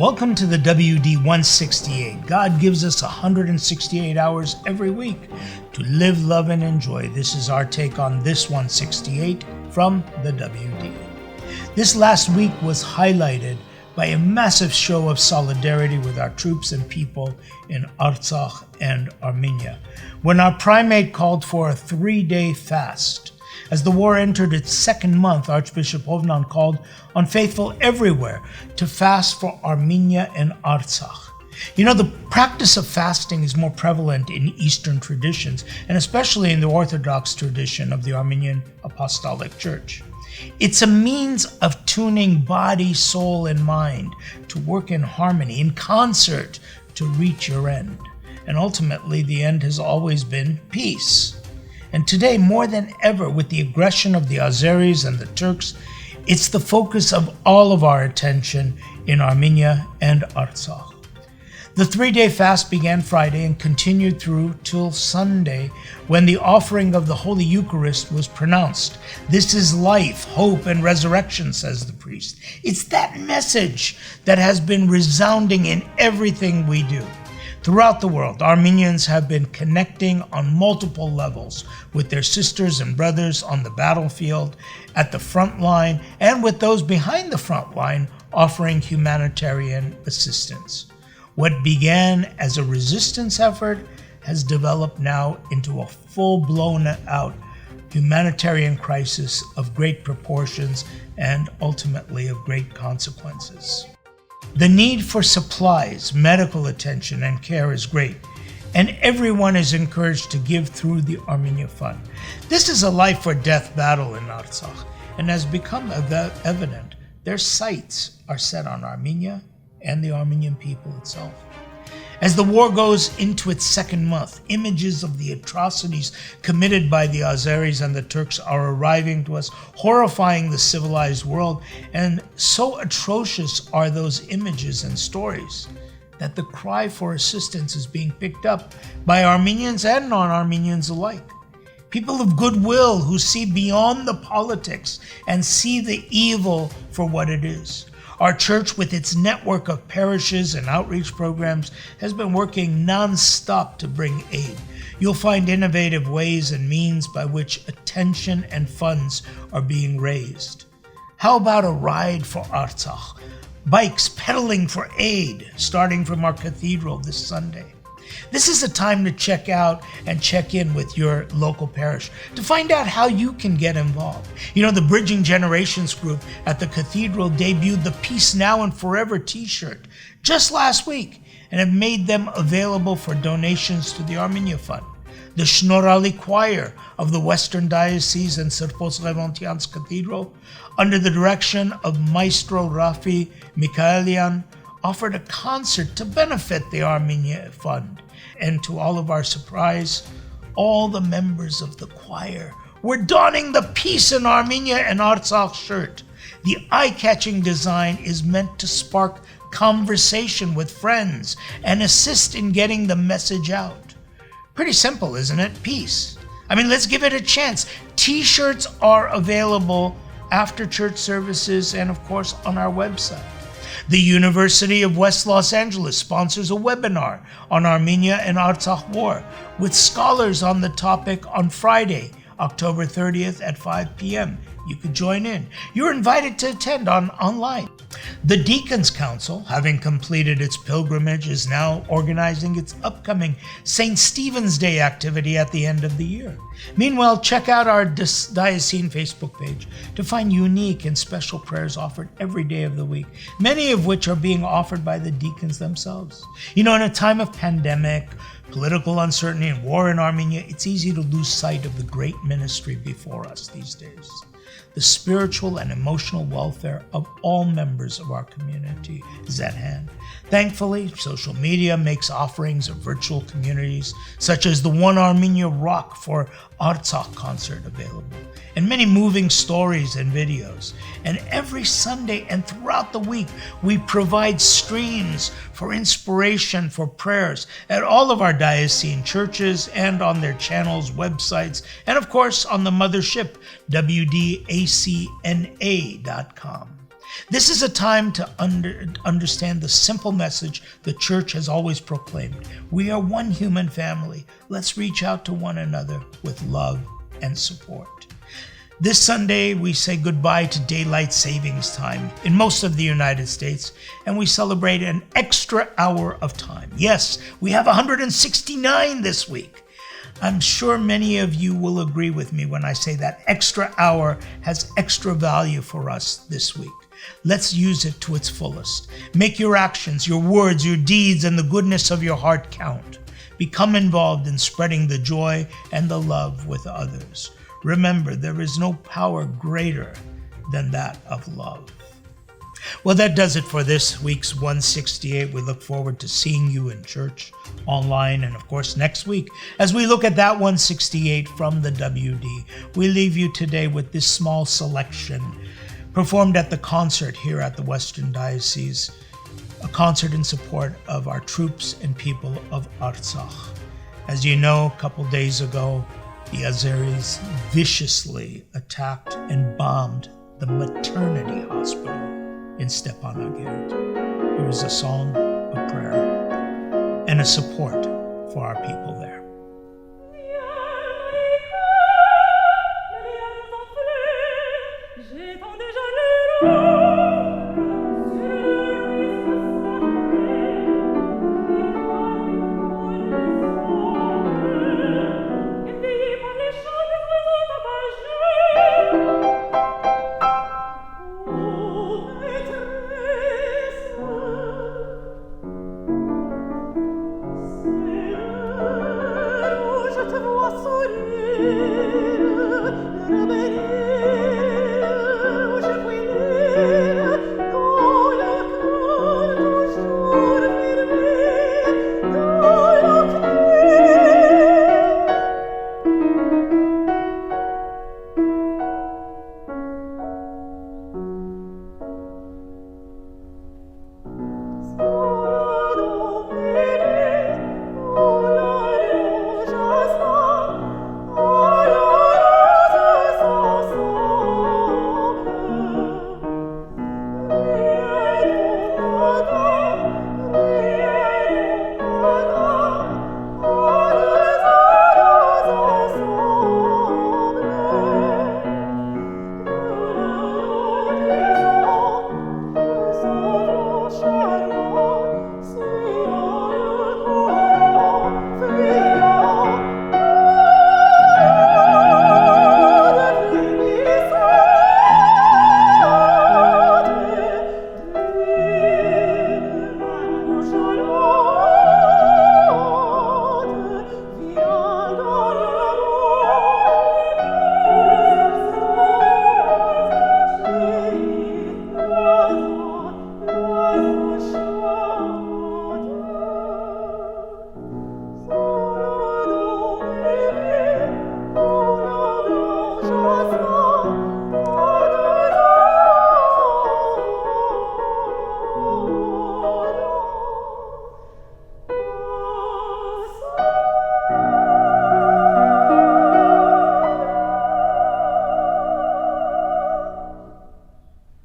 Welcome to the WD168. God gives us 168 hours every week to live, love, and enjoy. This is our take on this 168 from the WD. This last week was highlighted by a massive show of solidarity with our troops and people in ARTSAKH and Armenia, when our primate called for a 3-day fast. As the war entered its second month, Archbishop Hovnan called on faithful everywhere to fast for Armenia and Artsakh. You know, the practice of fasting is more prevalent in Eastern traditions, and especially in the Orthodox tradition of the Armenian Apostolic Church. It's a means of tuning body, soul, and mind to work in harmony, in concert, to reach your end. And ultimately, the end has always been peace. And today, more than ever, with the aggression of the Azeris and the Turks, it's the focus of all of our attention in Armenia and Artsakh. The 3-day fast began Friday and continued through till Sunday, when the offering of the Holy Eucharist was pronounced. This is life, hope, and resurrection, says the priest. It's that message that has been resounding in everything we do. Throughout the world, Armenians have been connecting on multiple levels with their sisters and brothers on the battlefield, at the front line, and with those behind the front line offering humanitarian assistance. What began as a resistance effort has developed now into a full-blown out humanitarian crisis of great proportions and ultimately of great consequences. The need for supplies, medical attention, and care is great, and everyone is encouraged to give through the Armenia Fund. This is a life-or-death battle in Artsakh, and has become evident their sights are set on Armenia and the Armenian people itself. As the war goes into its second month, images of the atrocities committed by the Azeris and the Turks are arriving to us, horrifying the civilized world, and so atrocious are those images and stories that the cry for assistance is being picked up by Armenians and non-Armenians alike. People of goodwill who see beyond the politics and see the evil for what it is. Our church, with its network of parishes and outreach programs, has been working non-stop to bring aid. You'll find innovative ways and means by which attention and funds are being raised. How about a ride for Artsakh? Bikes pedaling for aid, starting from our cathedral this Sunday. This is a time to check out and check in with your local parish to find out how you can get involved. You know, the Bridging Generations group at the cathedral debuted the Peace Now and Forever t-shirt just last week and have made them available for donations to the Armenia Fund. The Shnorali Choir of the Western Diocese and Sirpos Levontians Cathedral, under the direction of Maestro Rafi Mikaelian, offered a concert to benefit the Armenia Fund. And to all of our surprise, all the members of the choir were donning the Peace in Armenia and Artsakh shirt. The eye-catching design is meant to spark conversation with friends and assist in getting the message out. Pretty simple, isn't it? Peace. I mean, let's give it a chance. T-shirts are available after church services and, of course, on our website. The University of West Los Angeles sponsors a webinar on Armenia and Artsakh War with scholars on the topic on Friday, October 30th at 5 p.m. You could join in. You're invited to attend online. The Deacons Council, having completed its pilgrimage, is now organizing its upcoming St. Stephen's Day activity at the end of the year. Meanwhile, check out our diocesan Facebook page to find unique and special prayers offered every day of the week, many of which are being offered by the deacons themselves. You know, in a time of pandemic, political uncertainty, and war in Armenia, it's easy to lose sight of the great ministry before us these days. The spiritual and emotional welfare of all members of our community is at hand. Thankfully, social media makes offerings of virtual communities, such as the One Armenia Rock for ARTSAKH concert available, and many moving stories and videos. And every Sunday and throughout the week, we provide streams for inspiration for prayers at all of our diocesan churches and on their channels, websites, and of course on the mothership, WDACNA.com. This is a time to understand the simple message the church has always proclaimed. We are one human family. Let's reach out to one another with love and support. This Sunday, we say goodbye to daylight savings time in most of the United States, and we celebrate an extra hour of time. Yes, we have 169 this week. I'm sure many of you will agree with me when I say that extra hour has extra value for us this week. Let's use it to its fullest. Make your actions, your words, your deeds, and the goodness of your heart count. Become involved in spreading the joy and the love with others. Remember, there is no power greater than that of love. Well, that does it for this week's 168. We look forward to seeing you in church, online, and of course next week as we look at that 168 from the WD. We leave you today with this small selection performed at the concert here at the Western Diocese, a concert in support of our troops and people of ARTSAKH. As you know, a couple days ago, the Azeris viciously attacked and bombed the maternity hospital in Stepanakert. Here is a song of prayer and a support for our people there.